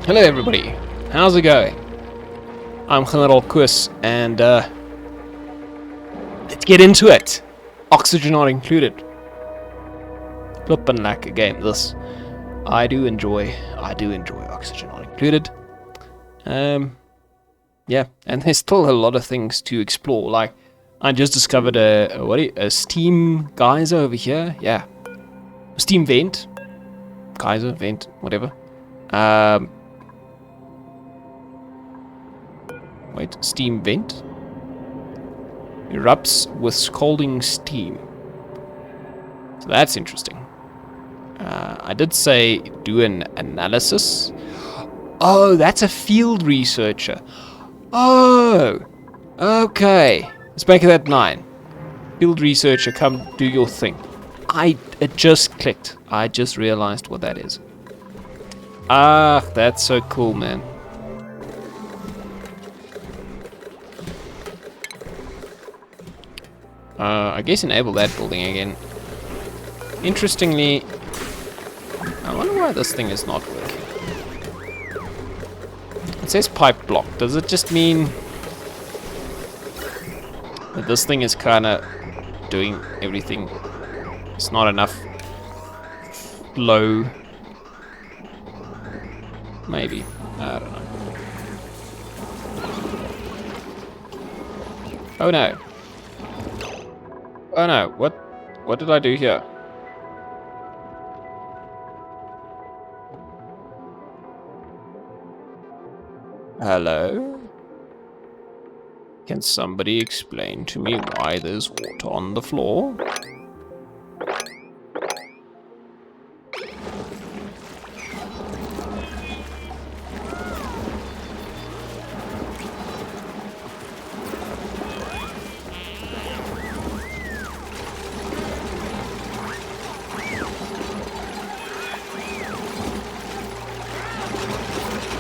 Hello everybody, how's it going? I'm General Kus and let's get into it. Oxygen not included. Flippin' like a game this. I do enjoy Oxygen not included. Yeah, and there's still a lot of things to explore. Like I just discovered a steam geyser over here. Yeah. Steam vent. Geyser, vent, whatever. Wait, steam vent? Erupts with scalding steam. So that's interesting. I did say do an analysis. Oh, that's a field researcher. Oh, okay. Let's make that 9. Field researcher, come do your thing. It just clicked. I just realized what that is. Ah, that's so cool, man. I guess enable that building again. Interestingly, I wonder why this thing is not working. It says pipe block. Does it just mean that this thing is kind of doing everything? It's not enough flow. Maybe. I don't know. Oh no. Oh no, what did I do here? Hello? Can somebody explain to me why there's water on the floor?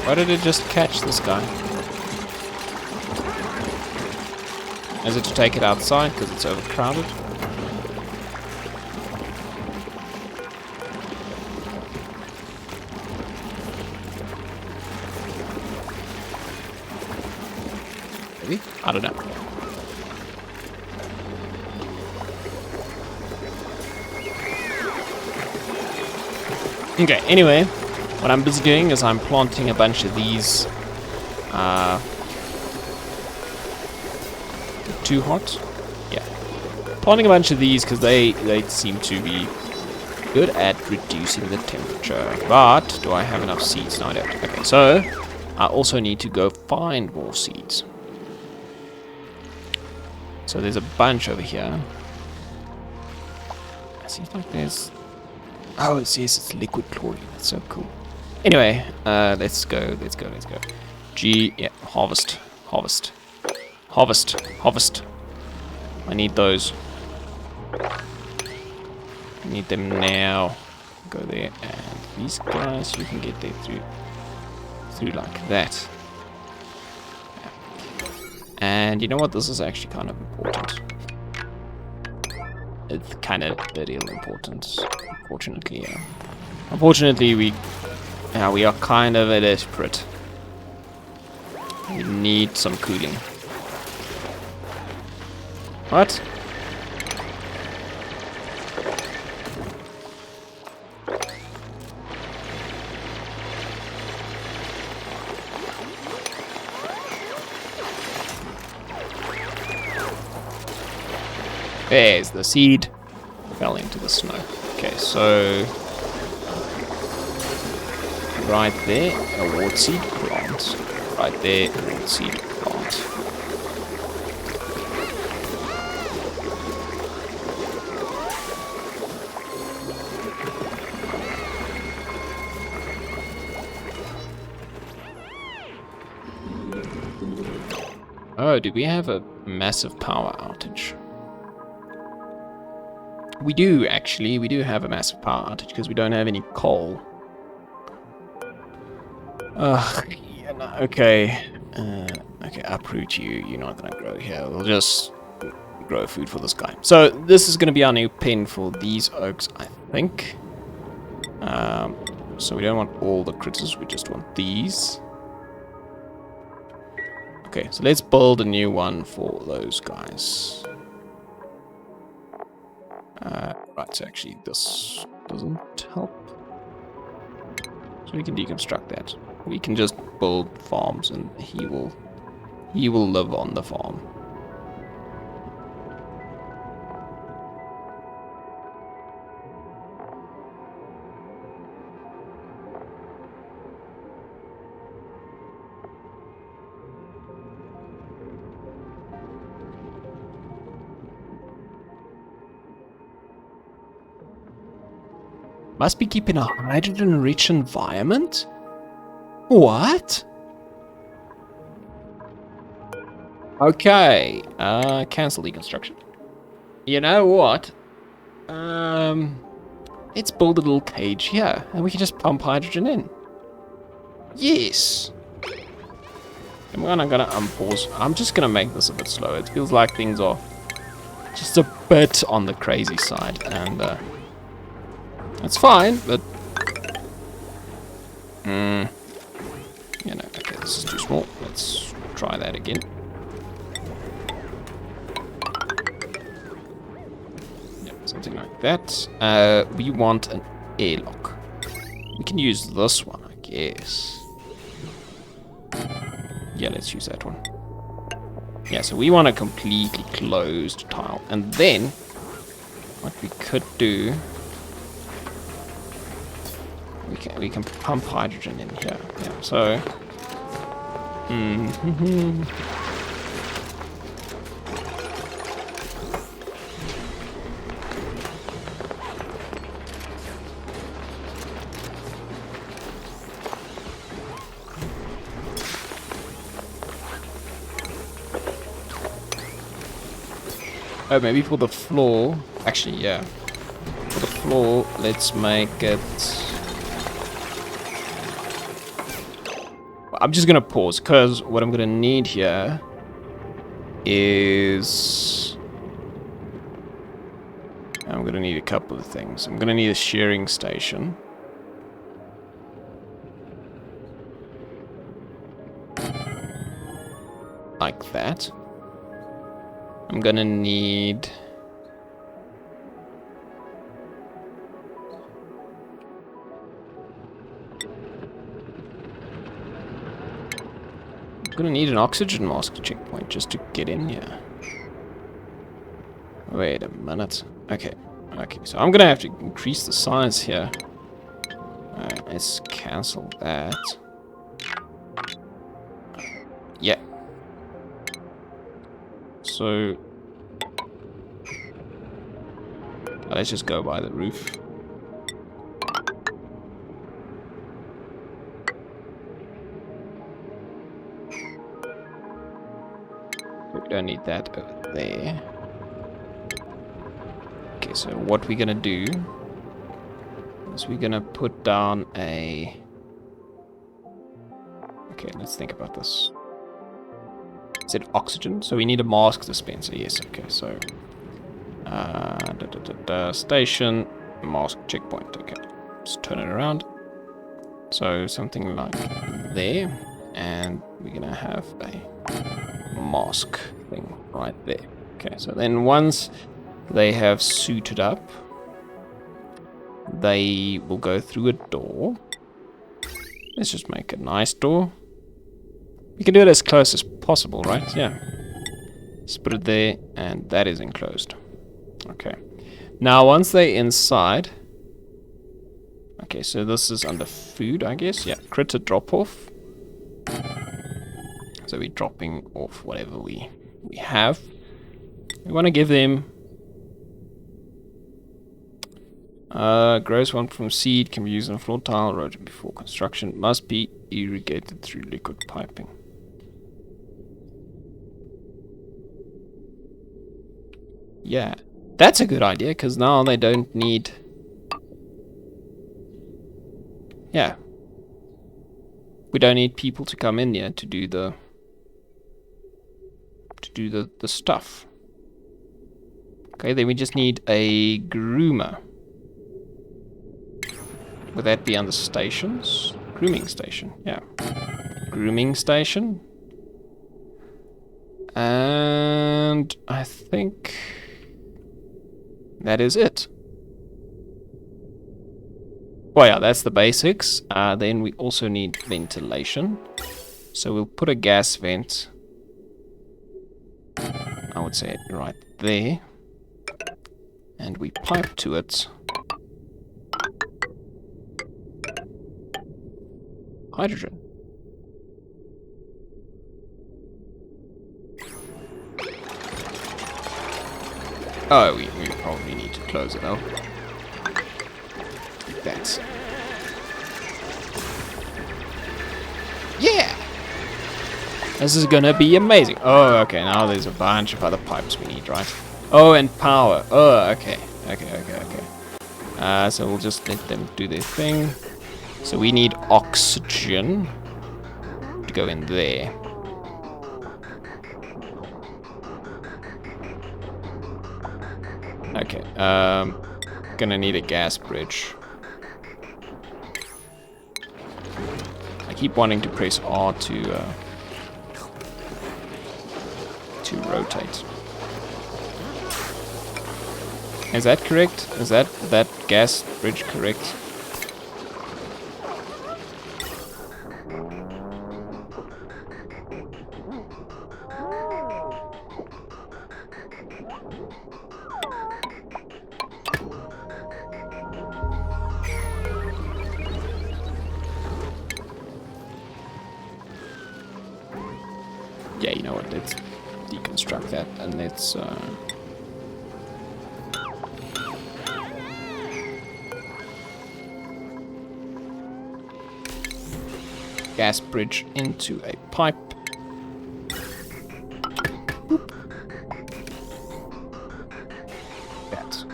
Why did it just catch this guy? Is it to take it outside because it's overcrowded? Maybe? I don't know. Okay, anyway. What I'm busy doing is I'm planting a bunch of these too hot? Yeah. Planting a bunch of these because they seem to be good at reducing the temperature. But do I have enough seeds? No, I don't. Okay, so I also need to go find more seeds. So there's a bunch over here. It seems like there's... Oh, it says it's liquid chlorine. That's so cool. Anyway, let's go. Yeah, harvest. I need those. I need them now. Go there, and these guys, you can get there through like that. Yeah. And you know what? This is actually kind of important. It's kind of very important. Unfortunately, yeah. Unfortunately, we are kind of desperate. We need some cooling. What? There's the seed. Fell into the snow. Okay, so right there, a wart seed plant. Right there, a wart seed plant. Oh, do we have a massive power outage? We do, actually. We do have a massive power outage because we don't have any coal. Yeah, no, okay. Okay, uproot you. You're not gonna grow here. We'll just grow food for this guy. So this is gonna be our new pen for these oaks, I think. So we don't want all the critters, we just want these. Okay, so let's build a new one for those guys. Right, so actually this doesn't help. So we can deconstruct that. We can just build farms and he will live on the farm. Must be keeping a hydrogen-rich environment? What? Okay. Cancel deconstruction. You know what? Let's build a little cage here, and we can just pump hydrogen in. Yes. I'm gonna unpause. I'm just gonna make this a bit slower. It feels like things are just a bit on the crazy side, and that's fine, but you know, okay, this is too small. Let's try that again. Yep, something like that. We want an airlock. We can use this one, I guess. Yeah, let's use that one. Yeah, so we want a completely closed tile. And then, what we could do, we can pump hydrogen in here. Yeah, so... Oh, maybe for the floor. Actually, yeah. For the floor, let's make it... I'm just gonna pause, because what I'm gonna need here is... I'm gonna need a couple of things. I'm gonna need a shearing station. Like that. I'm gonna need... I'm gonna need an oxygen mask checkpoint just to get in here. Wait a minute. Okay. Okay, so I'm gonna have to increase the size here. Let's cancel that. Yeah. So... let's just go by the roof. We don't need that over there. Okay, so what we're gonna do is we're gonna put down a... Okay, let's think about this. Is it oxygen? So we need a mask dispenser. Yes, okay, so... station, mask checkpoint. Okay, let's turn it around. So something like there. And we're gonna have a mask thing right there. Okay, so then once they have suited up, they will go through a door. Let's just make a nice door. We can do it as close as possible, right? Yeah. Let's put it there, and that is enclosed. Okay. Now, once they're inside... Okay, so this is under food, I guess. Yeah, critter drop-off. So we're dropping off whatever we have. We want to give them... grows one from seed, can be used on a floor tile, erosion before construction, must be irrigated through liquid piping. Yeah, that's a good idea, because now they don't need... Yeah. We don't need people to come in here to do the... the stuff. Okay, then we just need a groomer. Would that be on the stations? Grooming station, yeah. Grooming station. And I think that is it. Well, yeah, that's the basics. Then we also need ventilation. So we'll put a gas vent, I would say right there. And we pipe to it hydrogen. Oh, we probably need to close it up. That's... Yeah! This is gonna be amazing. Oh, okay, now there's a bunch of other pipes we need, right? Oh, and power. Oh, okay. So we'll just let them do their thing. So we need oxygen to go in there. Okay, gonna need a gas bridge. I keep wanting to press R to rotate. Is that correct? Is that gas bridge correct? Yeah, you know what, let's deconstruct that and let's gas bridge into a pipe. Boop. That.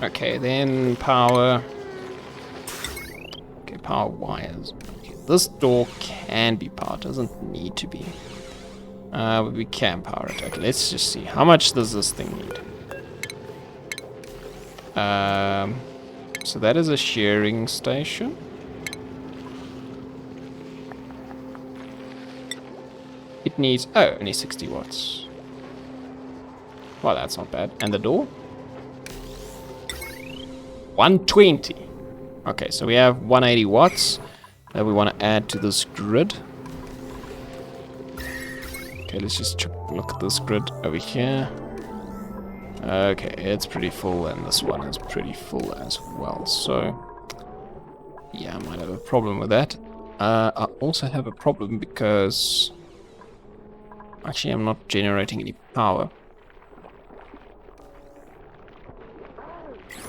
Okay, then power. Okay, power wires. Okay, this door can be powered, doesn't need to be. But we can power it. Okay, let's just see. How much does this thing need? So that is a sharing station. It needs, oh, only 60 watts. Well, that's not bad. And the door? 120. Okay, so we have 180 watts that we want to add to this grid. Okay, let's just look at this grid over here. Okay, it's pretty full, and this one is pretty full as well, so yeah, I might have a problem with that. I also have a problem because actually I'm not generating any power.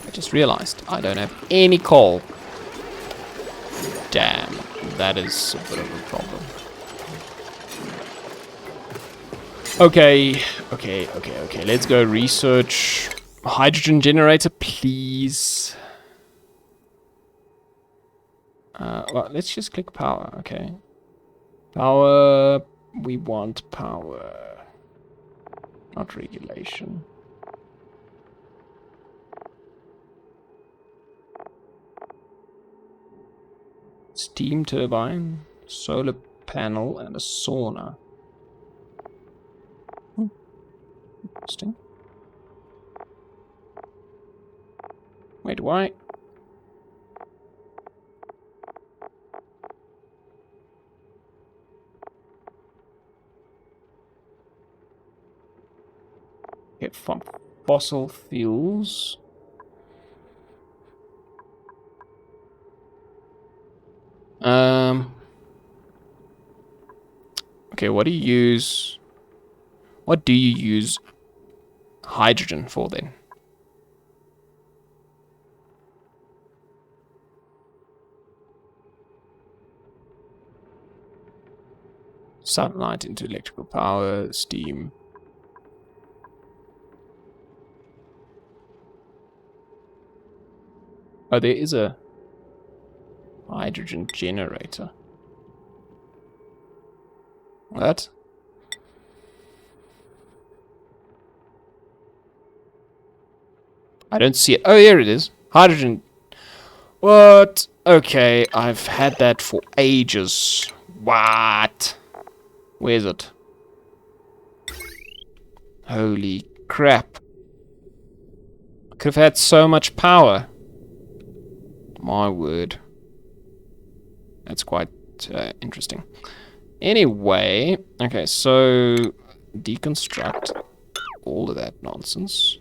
I just realized I don't have any coal. Damn, that is a bit of a problem. Okay, let's go research a hydrogen generator, please. Well, let's just click power, okay. Power, we want power, not regulation. Steam turbine, solar panel, and a sauna. Interesting. Wait, why? Okay, from fossil fuels. Okay, what do you use? What do you use hydrogen for then? Sunlight into electrical power, steam. Oh, there is a hydrogen generator. What? I don't see it. Oh, here it is. Hydrogen. What? Okay, I've had that for ages. What? Where's it? Holy crap. I could have had so much power. My word. That's quite interesting. Anyway, okay, so deconstruct all of that nonsense.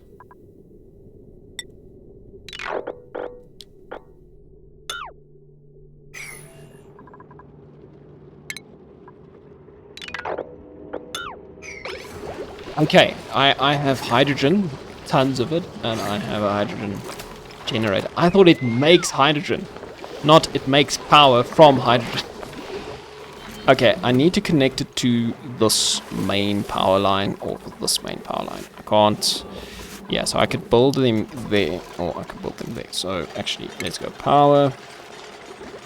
Okay, I have hydrogen, tons of it, and I have a hydrogen generator. I thought it makes hydrogen, not it makes power from hydrogen. Okay, I need to connect it to this main power line, or this main power line. I can't... Yeah, so I could build them there, or I could build them there. So actually, let's go power.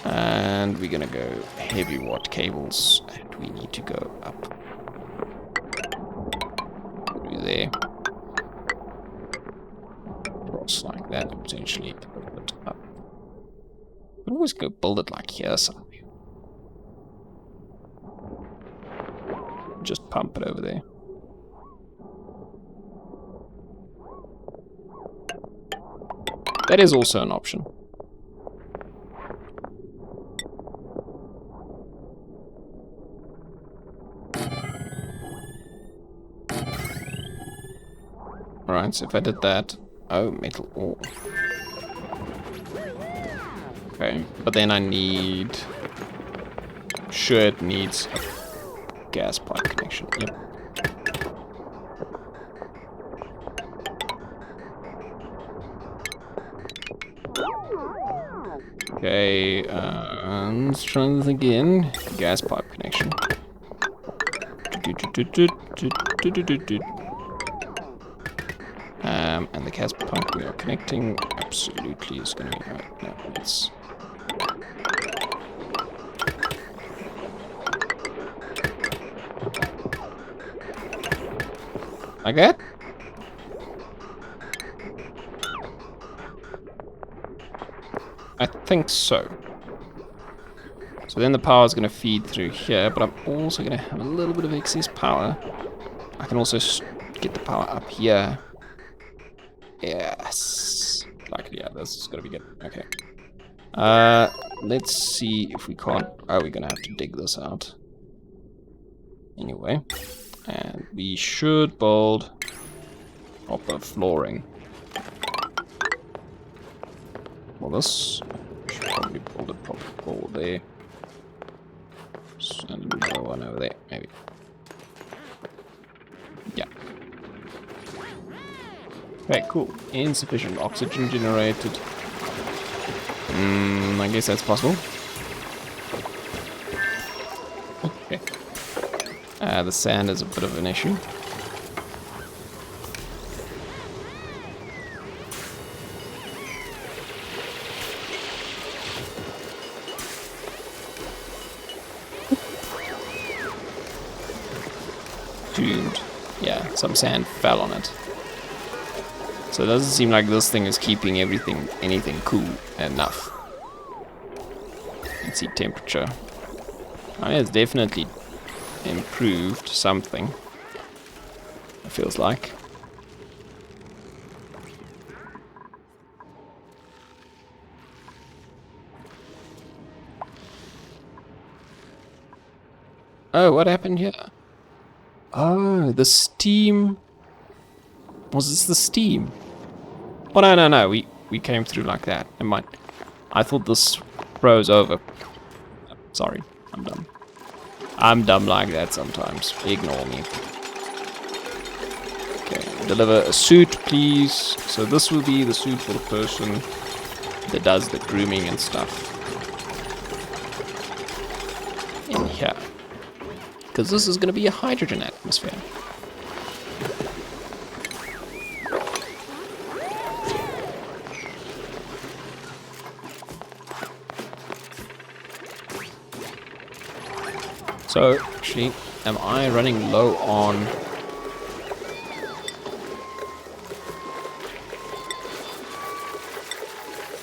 And we're gonna go heavy watt cables, and we need to go up. There. Cross like that, potentially a little bit up. But always go build it like here somewhere. Just pump it over there. That is also an option. Alright, so if I did that... Oh, metal ore. Okay, but then I need... Sure, it needs a gas pipe connection. Yep. Okay, let's try this again. Gas pipe connection. And the gas pipe we are connecting absolutely is going to be right now. It's like that. I think so. So then the power is going to feed through here, but I'm also going to have a little bit of excess power. I can also get the power up here. Yes. Like, yeah, this is going to be good. Okay. Let's see if we can't... Oh, we're going to have to dig this out. Anyway. And we should build proper flooring. Well, this should probably build a proper floor there. And another one over there, maybe. Yeah. Okay, cool. Insufficient oxygen generated. I guess that's possible. Okay. The sand is a bit of an issue. Doomed. Yeah, some sand fell on it. So it doesn't seem like this thing is keeping anything cool enough. Let's see temperature. I mean, it's definitely improved something. It feels like. Oh, what happened here? Oh, the steam. Was this the steam? Oh, no. We came through like that. Never mind. I thought this froze over. Sorry, I'm dumb. I'm dumb like that sometimes. Ignore me. Okay, deliver a suit, please. So this will be the suit for the person that does the grooming and stuff. In here. Because this is going to be a hydrogen atmosphere. So, actually, am I running low on...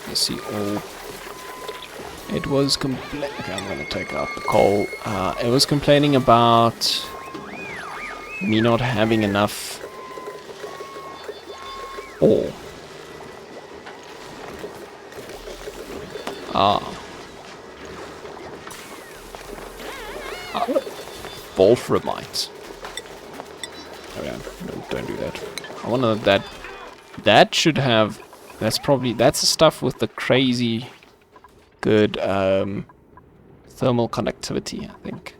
Let's see, all... It was okay, I'm gonna take out the coal. It was complaining about me not having enough ore. Wolframite. Oh yeah, no, don't do that. I wonder that should have... That's the stuff with the crazy good thermal conductivity, I think.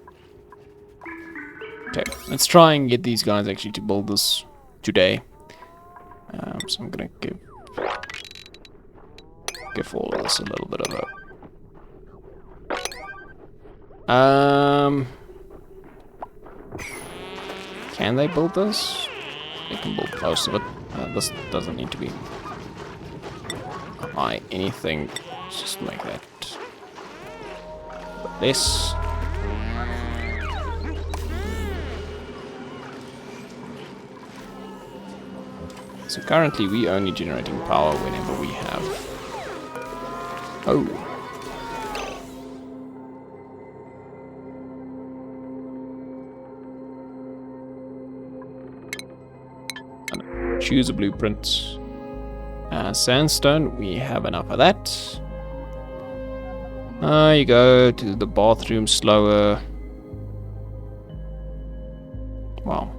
Okay, let's try and get these guys actually to build this today. So I'm gonna give all of this a little bit of a... Can they build this? They can build most of it. This doesn't need to be high anything. Let's just make that this. So currently we only generating power whenever we have... Oh. Choose a blueprint. Sandstone, we have enough of that. You go to the bathroom slower. Wow.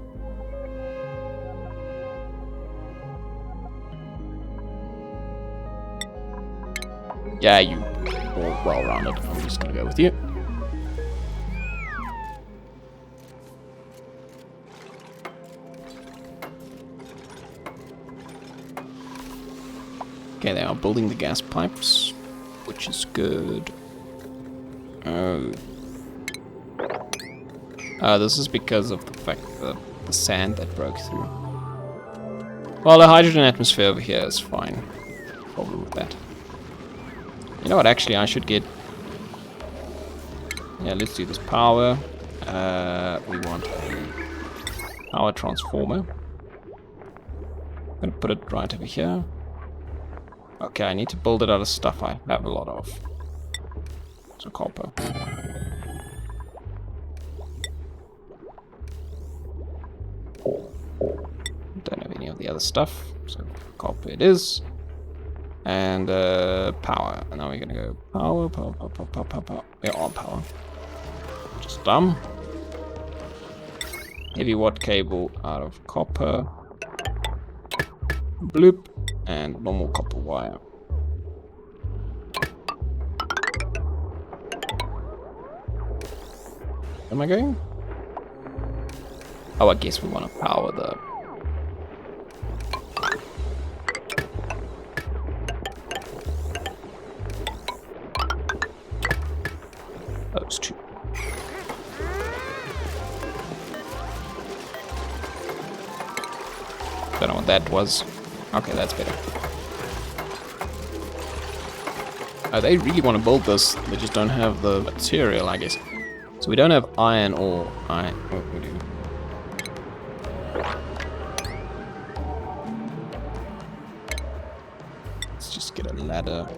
Yeah, you all well-rounded. I'm just gonna go with you. Okay, they are building the gas pipes, which is good. Oh. This is because of the fact that the sand that broke through. Well, the hydrogen atmosphere over here is fine. No problem with that. You know what, actually, I should get... Yeah, let's do this power. We want a power transformer. I'm gonna put it right over here. Okay, I need to build it out of stuff I have a lot of. So copper. Don't have any of the other stuff, so copper it is. And power. And now we're gonna go power. We're on power. Just dumb. Heavy watt cable out of copper. Bloop. And normal copper wire. Where am I going? Oh, I guess we want to power the... Those two. Don't know what that was. Okay, that's better. They really want to build this, they just don't have the material, I guess. So we don't have iron ore. Oh, we do. Let's just get a ladder.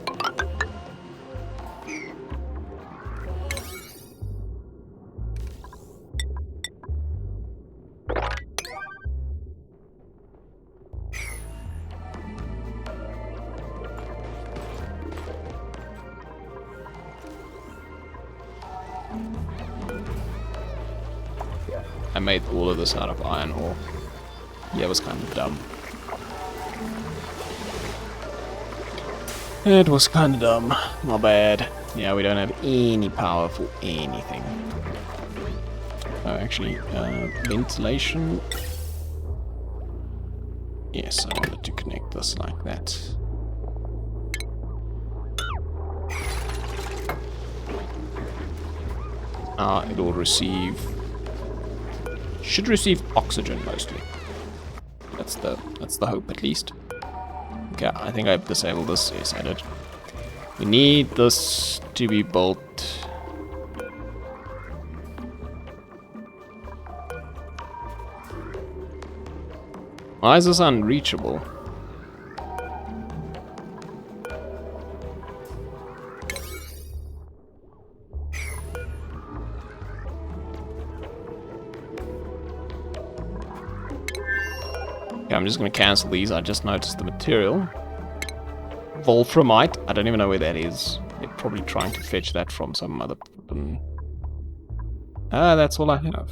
I made all of this out of iron ore. Yeah, it was kind of dumb. It was kind of dumb. My bad. Yeah, we don't have any power for anything. Oh, actually, ventilation. Yes, I wanted to connect this like that. It'll receive... Should receive oxygen mostly. That's the hope, at least. Okay, I think I've disabled this. Yes, I did. We need this to be built. Why is this unreachable? I'm just going to cancel these. I just noticed the material. Wolframite. I don't even know where that is. They're probably trying to fetch that from some other... that's all I have.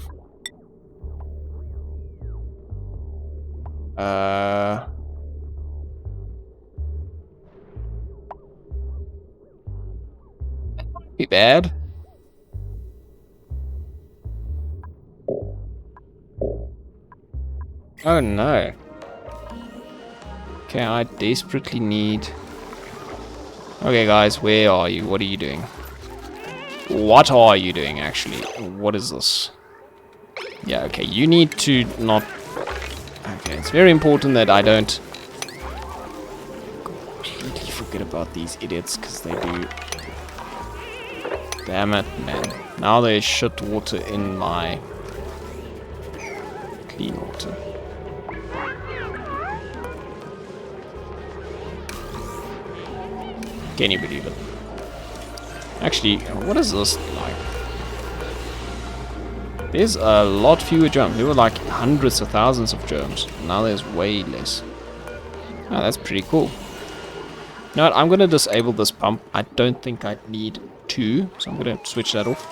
Be bad. Oh no. Okay, I desperately need... Okay guys, where are you? What are you doing? What are you doing actually? What is this? Yeah, okay, you need to not... Okay, it's very important that I don't completely forget about these idiots, because they do... Damn it, man. Now there's shit water in my clean water. Can you believe it? Actually, what is this like? There's a lot fewer germs. There were like hundreds of thousands of germs. Now there's way less. Oh, that's pretty cool. You know what? I'm going to disable this pump. I don't think I need two, so I'm going to switch that off.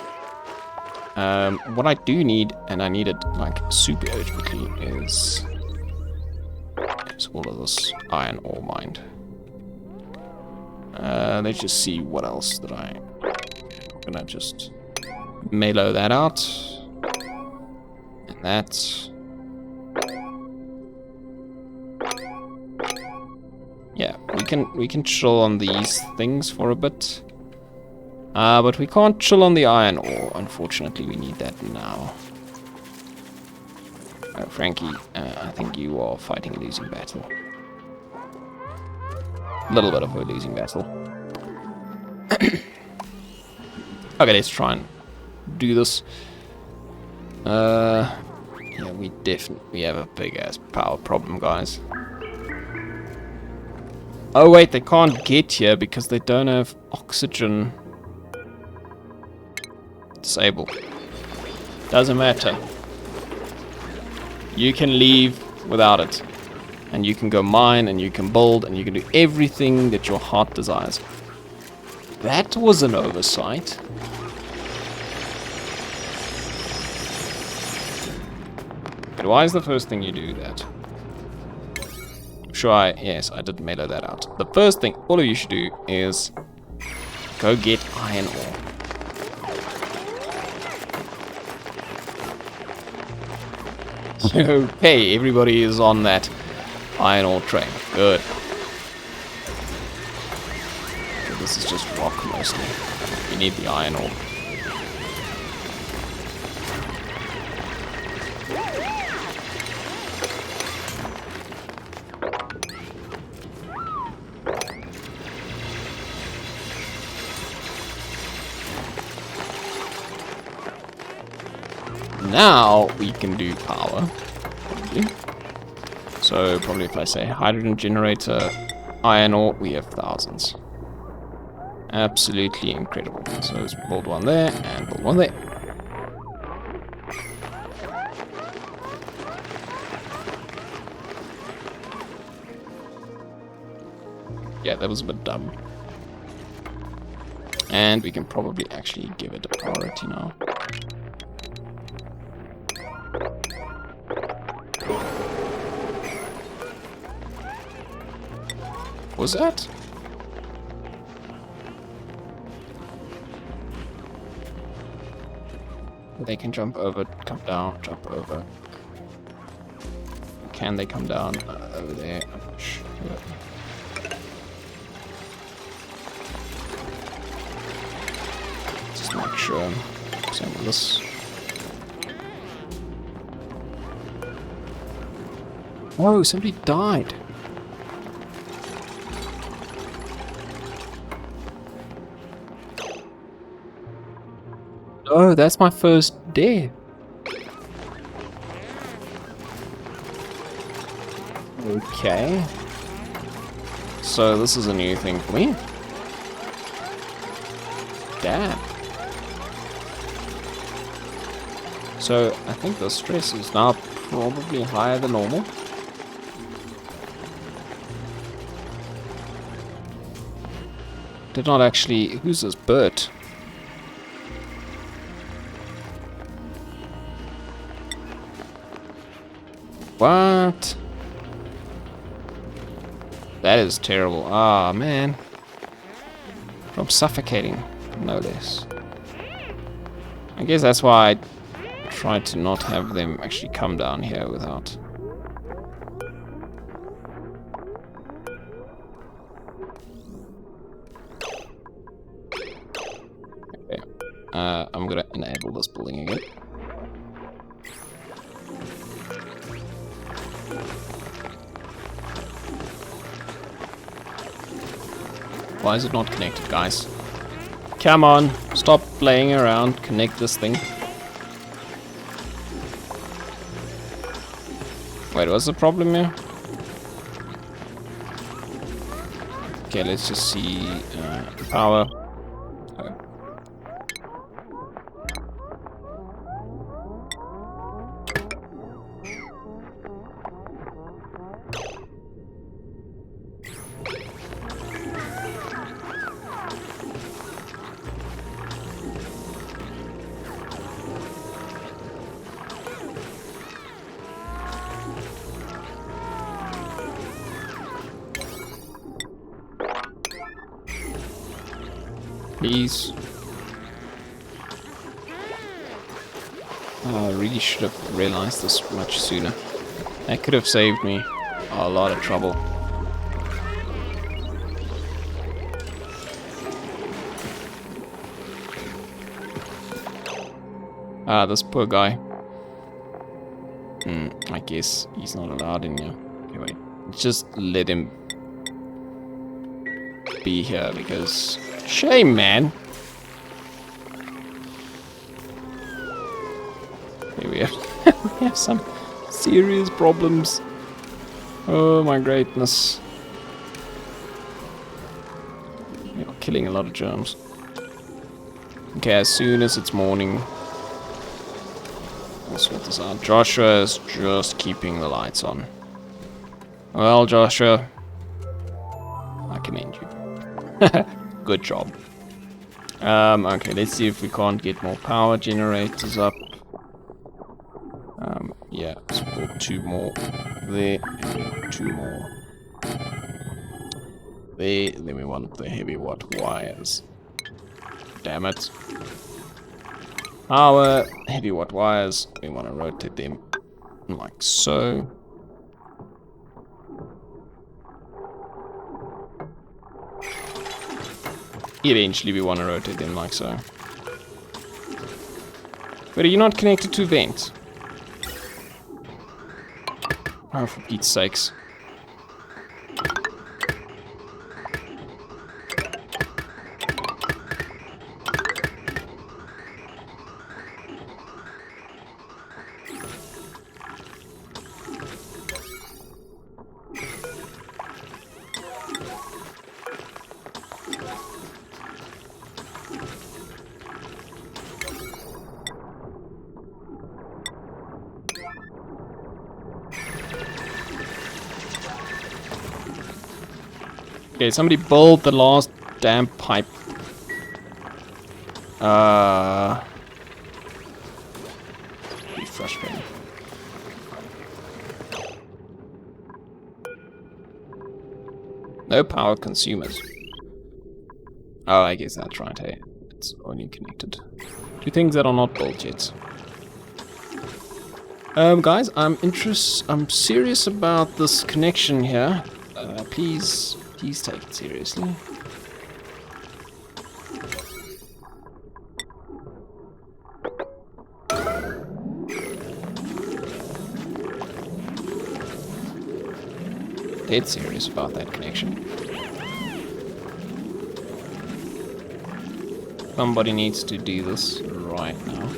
What I do need, and I need it like super urgently, is all of this iron ore mined. Let's just see what else that I'm gonna just mellow that out. And that. Yeah, we can chill on these things for a bit. But we can't chill on the iron ore. Unfortunately, we need that now. Frankie, I think you are fighting a losing battle. A little bit of a losing battle. Okay, let's try and do this. Yeah, we have a big ass power problem, guys. Oh wait, they can't get here because they don't have oxygen. Disable. Doesn't matter. You can leave without it. And you can go mine, and you can build, and you can do everything that your heart desires. That was an oversight. But why is the first thing you do that? Sure, yes, I did mellow that out. The first thing all of you should do is go get iron ore. Okay, everybody is on that iron ore train. Good. Okay, this is just rock mostly. You need the iron ore. Now we can do power. Probably. So probably if I say hydrogen generator, iron ore, we have thousands. Absolutely incredible. So let's build one there and build one there. Yeah, that was a bit dumb. And we can probably actually give it a priority now. Was that? They can jump over, come down, jump over. Can they come down over there? I'm not sure. Just make sure. Same with this. Oh, somebody died. Oh, that's my first death. Okay. So this is a new thing for me. Damn. So I think the stress is now probably higher than normal. Did not actually... Who's this Bert? What? That is terrible. Ah, man. From suffocating, no less. I guess that's why I tried to not have them actually come down here without... Okay. I'm gonna enable this building again. Why is it not connected, guys? Come on, stop playing around, connect this thing. Wait, what's the problem here? Okay, let's just see power. Oh. Please. Oh, I really should have realized this much sooner. That could have saved me a lot of trouble. Ah, this poor guy. I guess he's not allowed in here. Okay, wait. Just let him be here because... Shame, man. Here we have we have some serious problems. Oh my greatness. You're killing a lot of germs. Okay, as soon as it's morning, we'll sort this out. Joshua is just keeping the lights on. Well, Joshua, I commend you. Good job. Okay, let's see if we can't get more power generators up. Yeah, let's put 2 more there, 2 more there. Then we want the heavy watt wires. Damn it. Power, heavy watt wires. We want to rotate them like so. Eventually we want to rotate them like so. But are you not connected to vent? Oh, for Pete's sakes. Okay, somebody build the last damn pipe. Pretty frustrating. No power consumers. Oh, I guess that's right, hey. It's only connected to things that are not built yet. Guys, I'm serious about this connection here. Please take it seriously. Dead serious about that connection. Somebody needs to do this right now.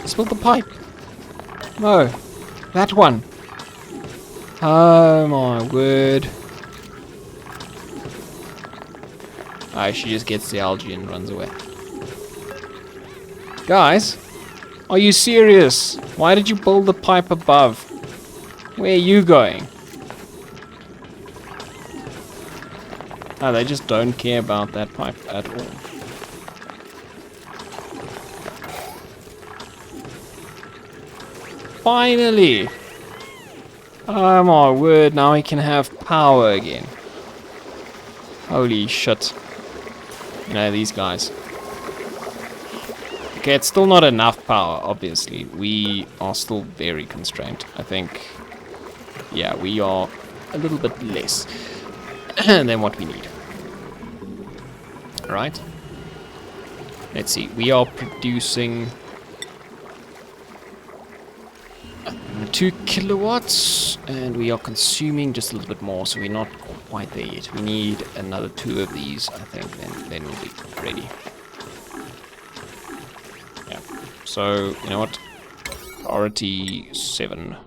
Just build the pipe. No. That one. Oh my word. Alright, she just gets the algae and runs away. Guys, are you serious? Why did you build the pipe above? Where are you going? Oh, they just don't care about that pipe at all. Finally! Oh my word, now he can have power again. Holy shit. You know, these guys. Okay, it's still not enough power, obviously. We are still very constrained. I think, yeah, we are a little bit less than what we need. Right? Let's see, we are producing 2 kilowatts, and we are consuming just a little bit more, so we're not quite there yet. We need another 2 of these, I think, and then we'll be ready. Yeah, so, you know what? Priority 7.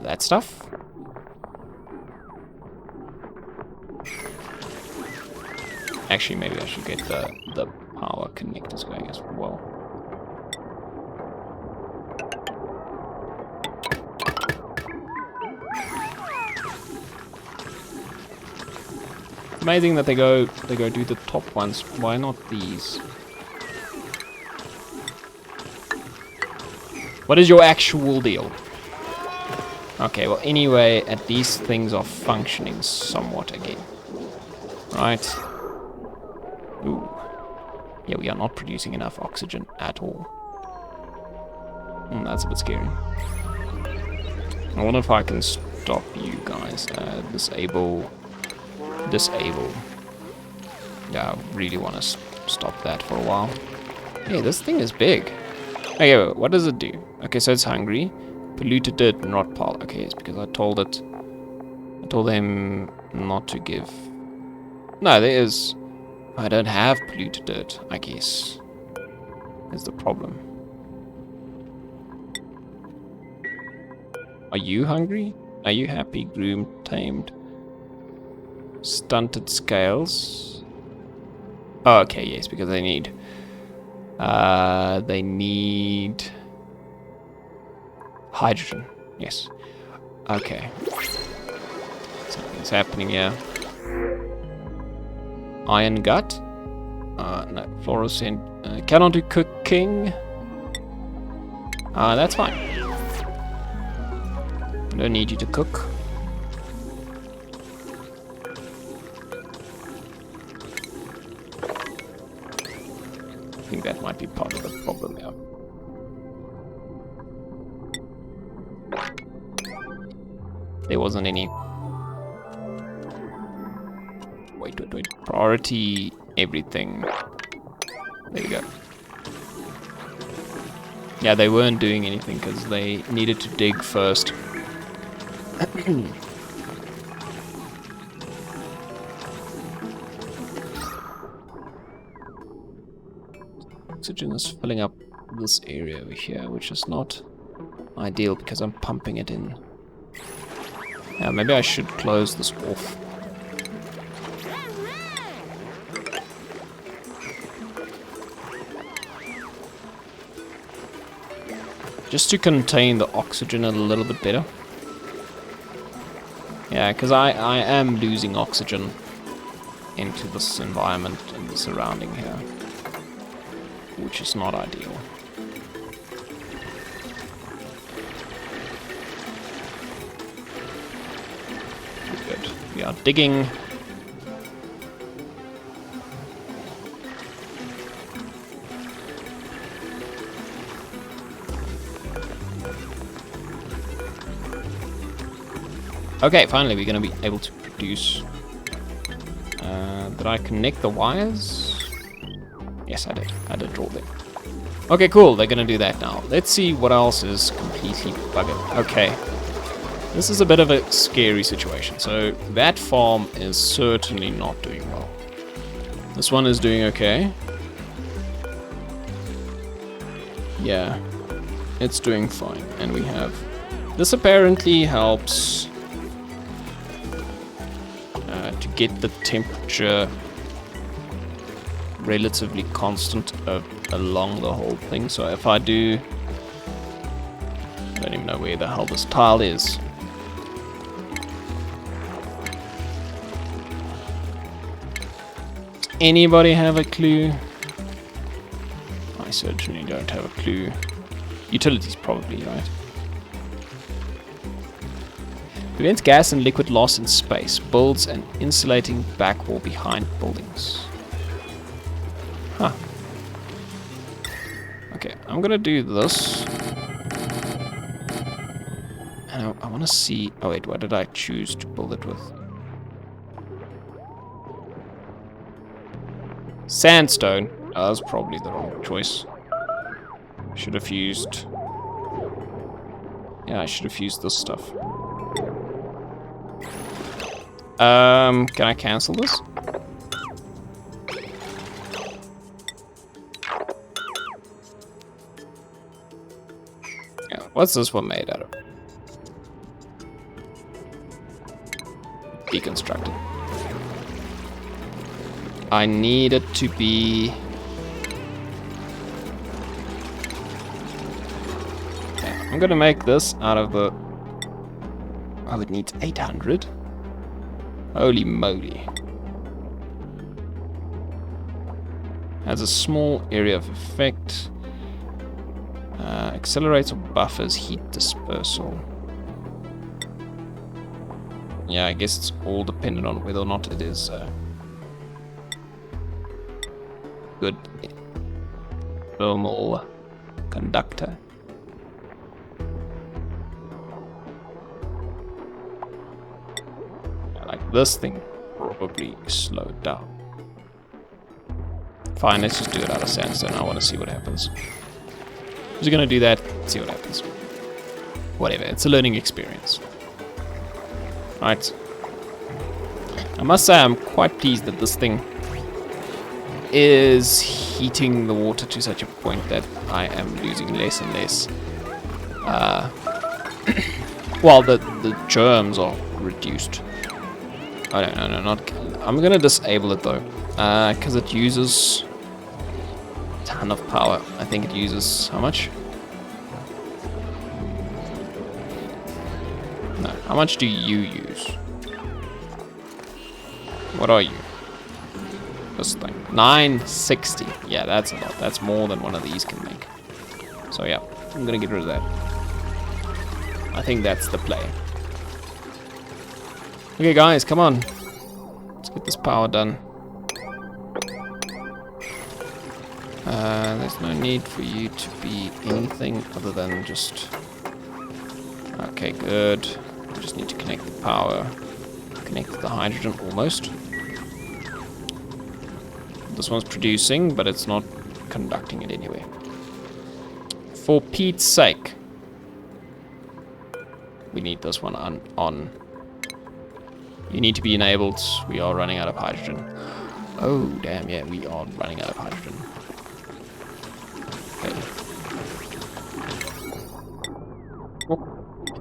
That stuff. Actually, maybe I should get the power connectors going as well. Amazing that they go do the top ones. Why not these? What is your actual deal? Okay, well anyway, at least things are functioning somewhat again. Right. Ooh. Yeah, we are not producing enough oxygen at all. That's a bit scary. I wonder if I can stop you guys. Disable. Yeah, I really want to stop that for a while. Hey, this thing is big. Okay, what does it do? Okay, so it's hungry. Polluted dirt, not pile. Okay, it's because I told them not to give. No, there is. I don't have polluted dirt, I guess. Is the problem. Are you hungry? Are you happy? Groomed, tamed. Stunted scales. Oh, okay, yes, because they need hydrogen. Yes. Okay. Something's happening here. Iron gut. No, fluorescent. Cannot do cooking. That's fine. Don't need you to cook. I think that might be part of the problem here. There wasn't any. Wait. Priority everything. There you go. Yeah, they weren't doing anything because they needed to dig first. Oxygen is filling up this area over here, which is not ideal because I'm pumping it in. Yeah, maybe I should close this off. Just to contain the oxygen a little bit better. Yeah, because I am losing oxygen into this environment and the surrounding here, which is not ideal. Good. We are digging. Okay, finally we're going to be able to produce. Did I connect the wires? Yes, I did. I did draw them. Okay, cool. They're going to do that now. Let's see what else is completely buggered. Okay. This is a bit of a scary situation. So that farm is certainly not doing well. This one is doing okay. Yeah, it's doing fine. And we have... This apparently helps to get the temperature relatively constant along the whole thing. So if I do... I don't even know where the hell this tile is. Anybody have a clue? I certainly don't have a clue. Utilities probably, right? Prevents gas and liquid loss in space. Builds an insulating back wall behind buildings. Huh. Okay, I'm gonna do this. And I wanna see... Oh wait, what did I choose to build it with? Sandstone. Oh, that was probably the wrong choice. Should have used... Yeah, I should have used this stuff. Can I cancel this? Yeah, what's this one made out of? Deconstructed. I need it to be... Okay, I'm gonna make this out of the... Oh, it needs 800. Holy moly. Has a small area of effect. Accelerates or buffers heat dispersal. Yeah, I guess it's all dependent on whether or not it is good thermal conductor. Like this thing probably slowed down. Fine, let's just do it out of sandstone. I want to see what happens. Just gonna do that, see what happens. Whatever, it's a learning experience. Right. I must say I'm quite pleased that this thing is heating the water to such a point that I am losing less and less. Well, the germs are reduced. Oh no, not... I'm gonna disable it though, because it uses a ton of power. I think it uses... how much? No, how much do you use? What are you? This thing. 960. Yeah, that's a lot. That's more than one of these can make. So yeah, I'm gonna get rid of that. I think that's the play. Okay guys, come on. Let's get this power done. There's no need for you to be anything other than just... Okay, good. We just need to connect the power. Connect the hydrogen almost. This one's producing, but it's not conducting it anyway. For Pete's sake. We need this one on. You need to be enabled. We are running out of hydrogen. Oh, damn, yeah, we are running out of hydrogen. Okay. Oh,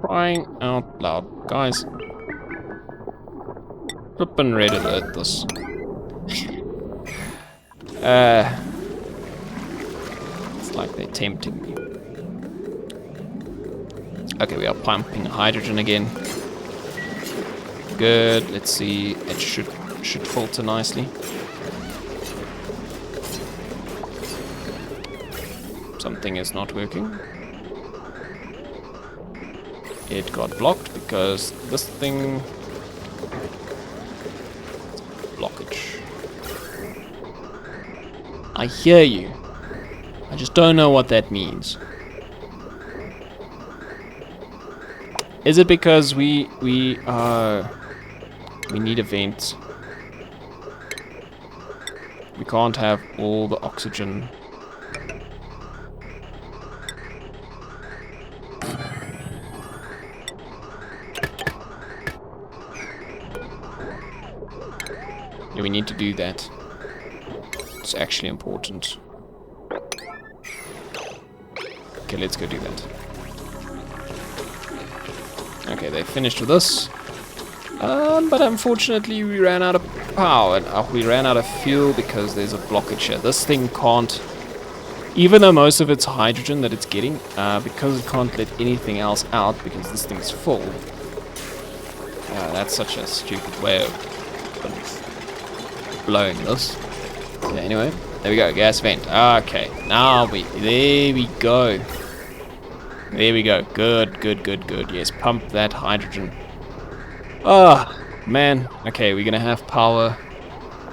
crying out loud. Guys. Flippin' ready to hit this. It's like they're tempting me. Okay, we are pumping hydrogen again. Good. Let's see. It should filter nicely. Something is not working. It got blocked because this thing... blockage. I hear you. I just don't know what that means. Is it because we need a vent? We can't have all the oxygen. Yeah, we need to do that. It's actually important. Okay, let's go do that. Okay, they finished with this. But unfortunately we ran out of power. We ran out of fuel because there's a blockage here. This thing can't, even though most of it's hydrogen that it's getting, because it can't let anything else out because this thing's full. That's such a stupid way of blowing this. Okay, anyway, there we go, gas vent. Okay, now there we go. There we go, good. Yes, pump that hydrogen. Oh, man. Okay, we're gonna have power.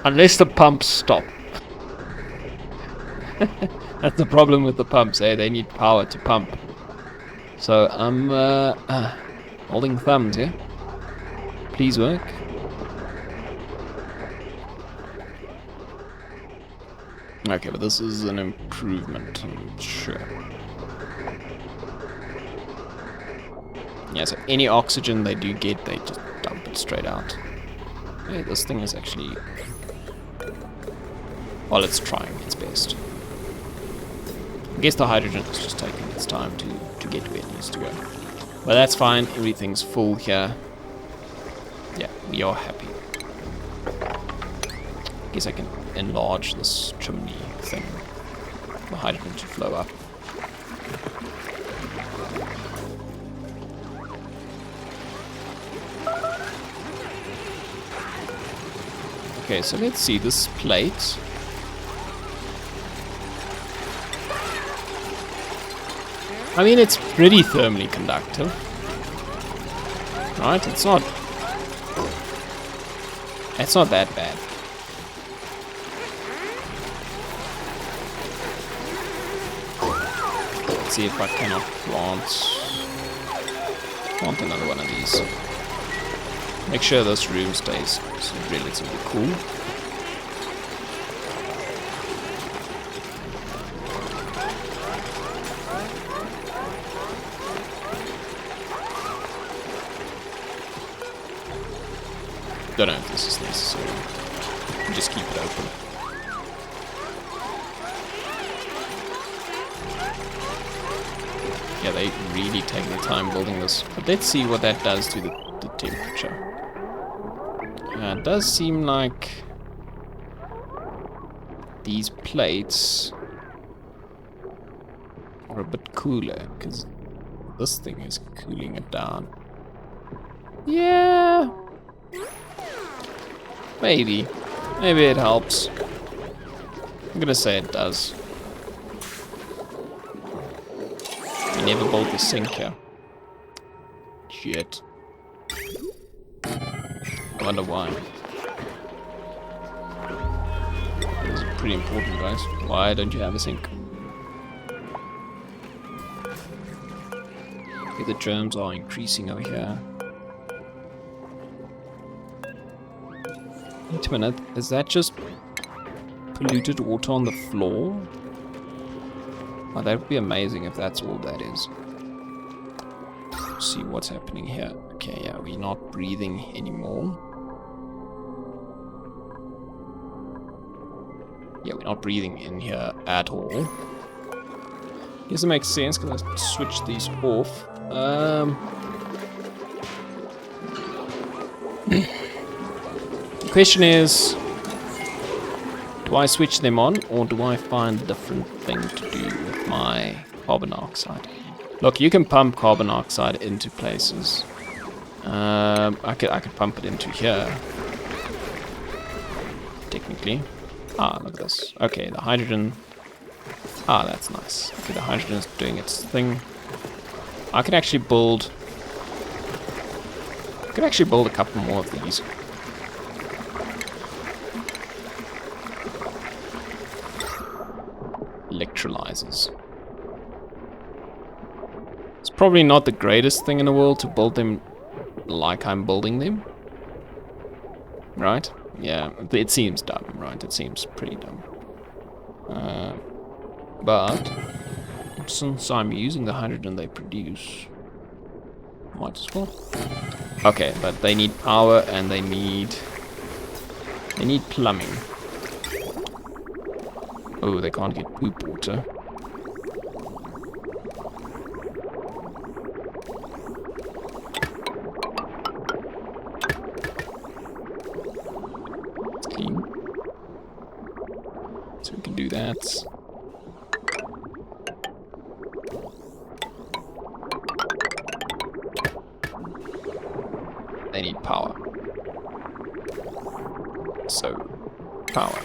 Unless the pumps stop. That's the problem with the pumps, eh? They need power to pump. So, I'm holding thumbs here. Please work. Okay, but this is an improvement, I'm sure. Yeah, so any oxygen they do get, they just dump it straight out. Hey, this thing is actually... well, it's trying its best. I guess the hydrogen is just taking its time to get where it needs to go. But that's fine, everything's full here. Yeah, we are happy. I guess I can enlarge this chimney thing. The hydrogen to flow up. Okay, so let's see this plate. I mean, it's pretty thermally conductive. Right, it's not that bad. Let's see if I cannot plant another one of these. Make sure this room stays relatively cool. Don't know if this is necessary. Just keep it open. Yeah, they really take the time building this. But let's see what that does to the temperature. It does seem like these plates are a bit cooler because this thing is cooling it down. Yeah. Maybe it helps. I'm gonna say it does. We never built the sink here. Shit. I wonder why. This is pretty important, guys. Why don't you have a sink? Okay, the germs are increasing over here. Wait a minute, is that just polluted water on the floor? Oh, that would be amazing if that's all that is. Let's see what's happening here. Okay, yeah, we're not breathing anymore. Yeah, we're not breathing in here at all. Guess it makes sense because I switched these off. The question is, do I switch them on or do I find a different thing to do with my carbon dioxide? Look, you can pump carbon dioxide into places. I could pump it into here. Technically. Ah, look at this. Okay, the hydrogen. Ah, that's nice. Okay, the hydrogen is doing its thing. I could actually build a couple more of these. Electrolyzers. It's probably not the greatest thing in the world to build them like I'm building them. Right? Yeah, it seems dumb, right? It seems pretty dumb. But since I'm using the hydrogen they produce, might as well. Okay, but they need power and they need plumbing. Oh, they can't get poop water. can do that. They need power. So, power.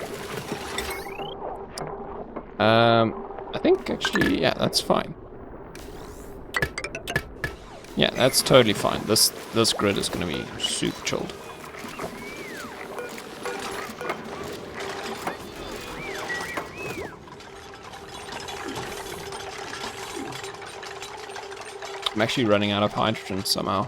I think actually, yeah, that's fine. Yeah, that's totally fine. This grid is gonna be super chilled. I'm actually running out of hydrogen somehow.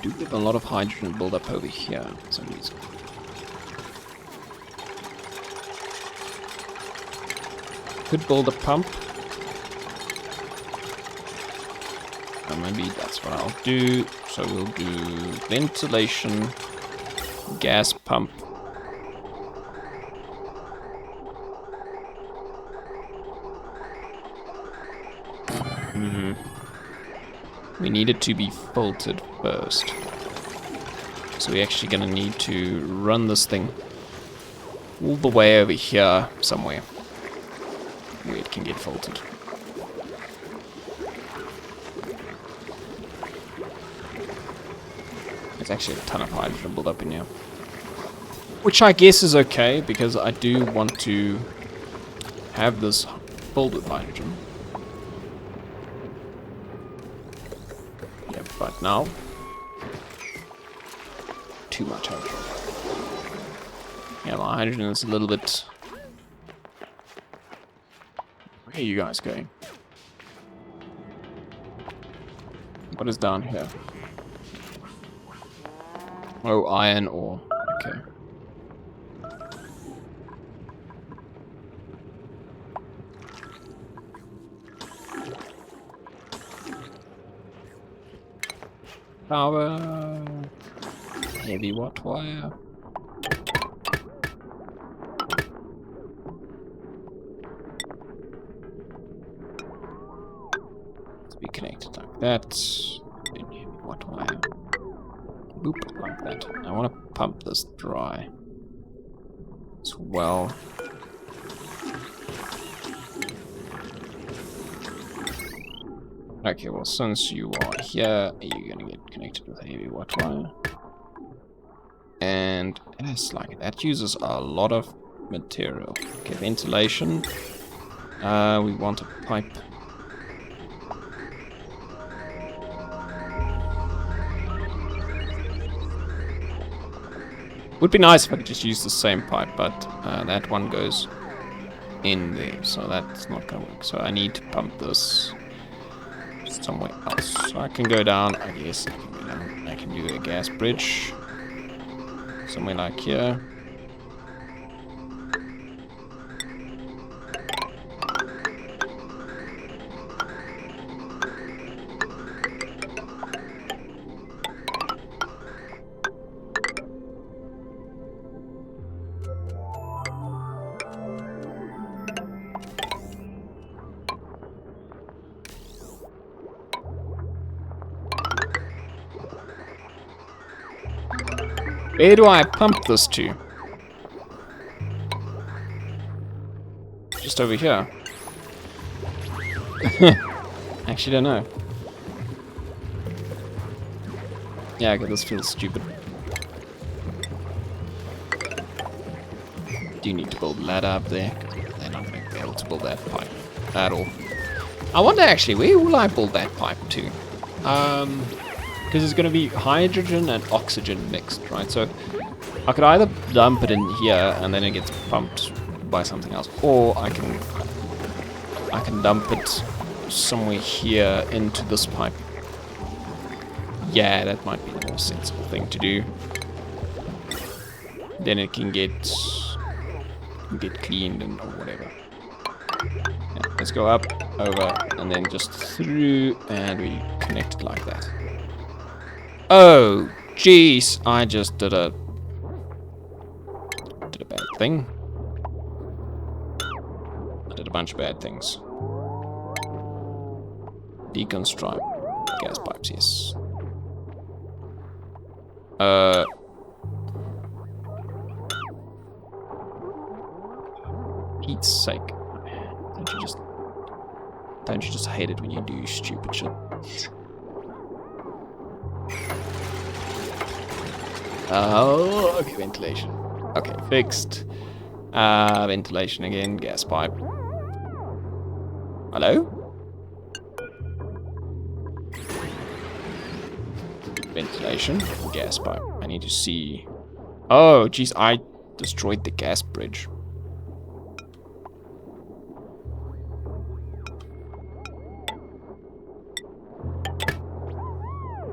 Do have a lot of hydrogen build up over here for some reason. Could build a pump. And maybe that's what I'll do. So we'll do ventilation, gas pump. We need it to be filtered first. So we're actually gonna need to run this thing all the way over here somewhere where it can get filtered. There's actually a ton of hydrogen built up in here. Which I guess is okay, because I do want to have this filled with hydrogen. Yeah, but now, too much hydrogen. Yeah, my hydrogen is a little bit... Where are you guys going? What is down here? Oh, iron ore. Okay. Power. Heavy watt wire. Let's be connected like that. Then heavy watt wire. Boop, like that. I want to pump this dry as well. Okay, well, since you are here, you're gonna get connected with a heavy watt wire. And it's like that uses a lot of material. Okay, ventilation. We want a pipe. Would be nice if I could just use the same pipe, but that one goes in there, so that's not gonna work. So I need to pump this somewhere else. So I can go down, I guess I can go down. I can do a gas bridge. Somewhere like here. Where do I pump this to? Just over here. Actually don't know. Yeah, okay, this feels stupid. Do you need to build a ladder up there? They're not going to be able to build that pipe at all. I wonder actually, where will I build that pipe to? Because it's going to be hydrogen and oxygen mixed, right? So I could either dump it in here and then it gets pumped by something else, or I can dump it somewhere here into this pipe. Yeah, that might be the more sensible thing to do. Then it can get cleaned and or whatever. Yeah, let's go up, over, and then just through, and we connect it like that. Oh, jeez, I just did a bad thing. I did a bunch of bad things. Deconstruct. gas pipes, yes. Pete's sake. Don't you just hate it when you do stupid shit? Oh, okay, ventilation. Okay, fixed. Ventilation again, gas pipe. Hello? Ventilation, gas pipe. I need to see. Oh, geez, I destroyed the gas bridge.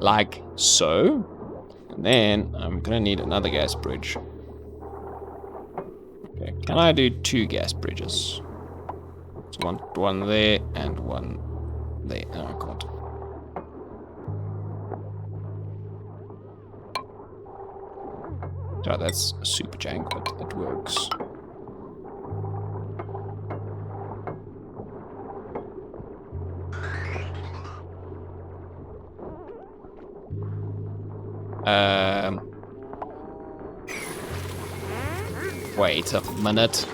Like so. And then I'm gonna need another gas bridge. Okay, can I do 2 gas bridges? So one there and one there. Oh, I can't. So that's super jank, but it works. Wait a minute.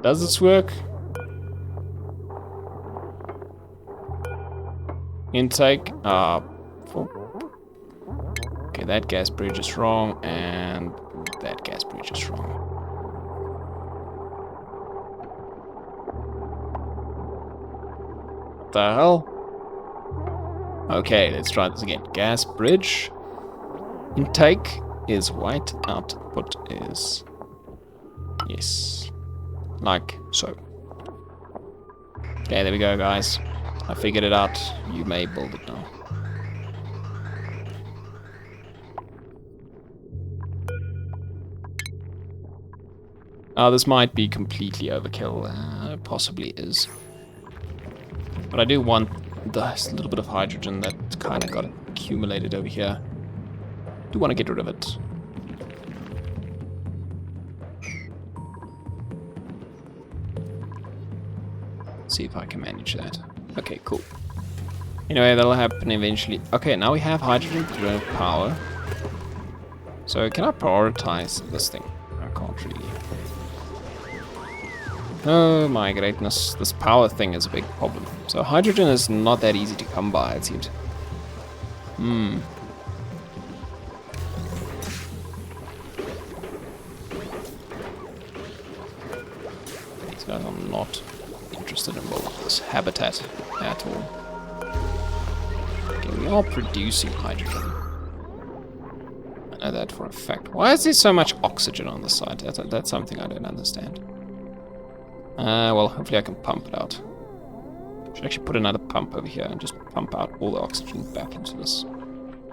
Does this work? Intake. Okay, that gas bridge is wrong, and that gas bridge is wrong. What the hell? Okay, let's try this again. Gas bridge. Intake is white. Output is... yes. Like so. Okay, there we go, guys. I figured it out. You may build it now. This might be completely overkill. Possibly is. But I do want this little bit of hydrogen that kind of got accumulated over here. Do want to get rid of it. See if I can manage that. Okay, cool. Anyway, that'll happen eventually. Okay, now we have hydrogen to power. So can I prioritize this thing? I can't really. Oh my greatness, this power thing is a big problem. So hydrogen is not that easy to come by, it seems. These guys are not interested in building this habitat at all. Okay, we are producing hydrogen. I know that for a fact. Why is there so much oxygen on the side? That's something I don't understand. Well, hopefully I can pump it out. Should actually put another pump over here and just pump out all the oxygen back into this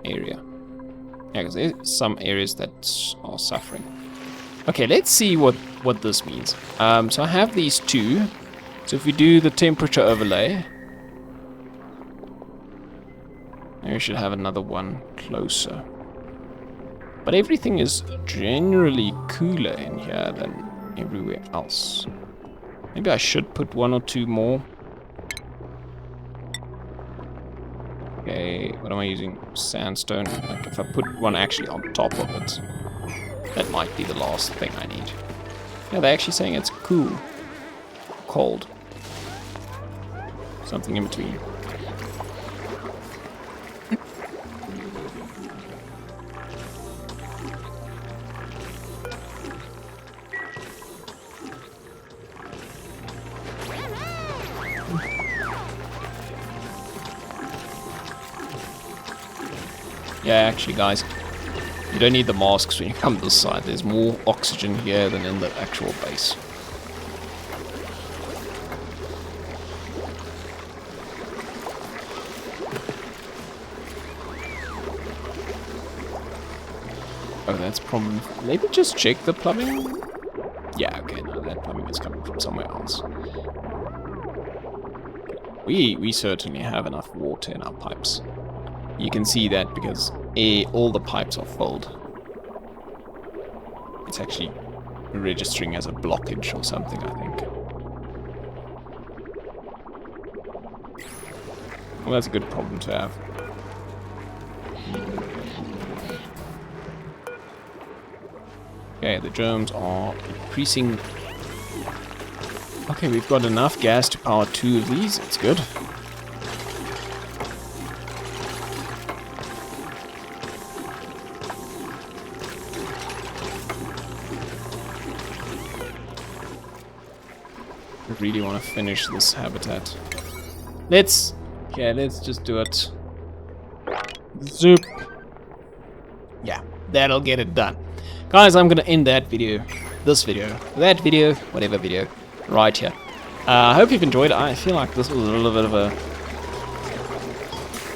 area. Yeah, because there's some areas that are suffering. Okay, let's see what this means. So I have these 2. So if we do the temperature overlay, maybe we should have another one closer. But everything is generally cooler in here than everywhere else. Maybe I should put 1 or 2 more. Okay, what am I using? Sandstone. Like if I put one actually on top of it, that might be the last thing I need. Yeah, they're actually saying it's cool. Cold. Something in between. Yeah, actually, guys, you don't need the masks when you come this side. There's more oxygen here than in the actual base. Oh, that's probably... maybe just check the plumbing? Yeah, okay, no, that plumbing is coming from somewhere else. We certainly have enough water in our pipes. You can see that because all the pipes are filled. It's actually registering as a blockage or something, I think. Well, that's a good problem to have. Okay, the germs are increasing. Okay, we've got enough gas to power 2 of these. It's good. I really want to finish this habitat. Let's just do it. Zoop. Yeah, that'll get it done. Guys, I'm gonna end that video, that video, whatever video, right here. I hope you've enjoyed it. I feel like this was a little bit of a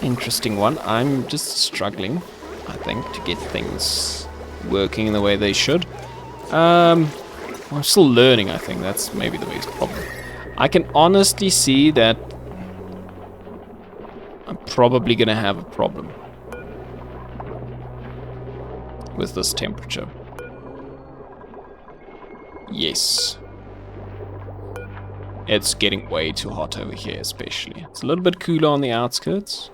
interesting one. I'm just struggling, I think, to get things working in the way they should. I'm still learning, I think. That's maybe the biggest problem. I can honestly see that I'm probably gonna have a problem with this temperature. Yes. It's getting way too hot over here, especially. It's a little bit cooler on the outskirts.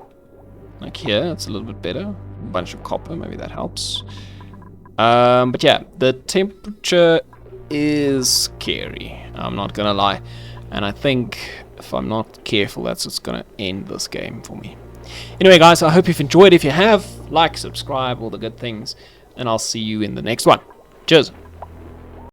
Like here, it's a little bit better. A bunch of copper, maybe that helps. But yeah, the temperature is scary. I'm not gonna lie. And I think if I'm not careful, that's what's gonna end this game for me. Anyway, guys, I hope you've enjoyed. If you have, like, subscribe, all the good things. And I'll see you in the next one. Cheers.